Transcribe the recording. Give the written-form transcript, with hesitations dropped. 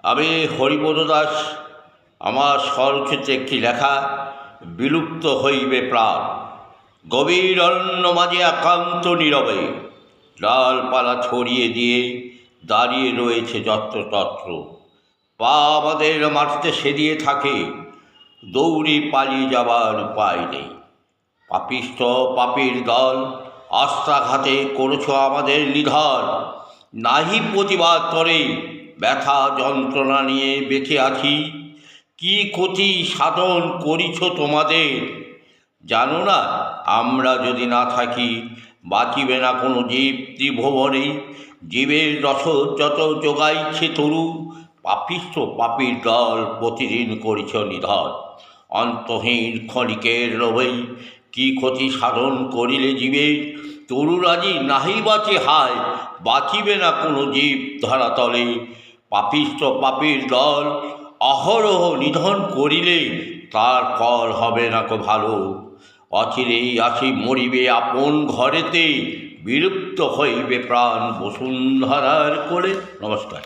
আমি হরিপদ দাস। আমার স্বরচিত্রে একটি লেখা, বিলুপ্ত হইবে প্রাণ। গভীর অরণ্য মাঝে একান্ত নীরবে ডালপালা ছড়িয়ে দিয়ে দাঁড়িয়ে রয়েছে যত্রতত্র। পা আমাদের মাটিতে সেদিয়ে থাকে, দৌড়ে পালিয়ে যাবার উপায় নেই। পাপিষ্ঠ পাপীর দল, আস্থাঘাতে করেছ আমাদের নিধন। নাহি প্রতিবাদ করে, ব্যথা যন্ত্রণা নিয়ে বেঁচে আছি। কি ক্ষতি সাধন করিছ তোমাদের জানো না? আমরা যদি না থাকি বাঁচিবে না কোনো জীব ত্রিভুবনে। জীবের রসদ যত যোগাইছে তরু, পাপিষ্ঠ পাপীর দল প্রতিদিন করিছ নিধন। অন্তহীন ক্ষণিকের লোভে কি ক্ষতি সাধন করিলে জীবে, তরুরাজি নাহি বাঁচে হায়, বাঁচিবে না কোনো জীব ধরাতলে। পাপিষ্ঠ পাপীর দল অহরহ নিধন করিলে তার ফল হবে না কো ভালো। অচিরেই আসি মরিবে আপন ঘরেতে, বিলুপ্ত হইবে প্রাণ বসুন্ধরার কোলে। নমস্কার।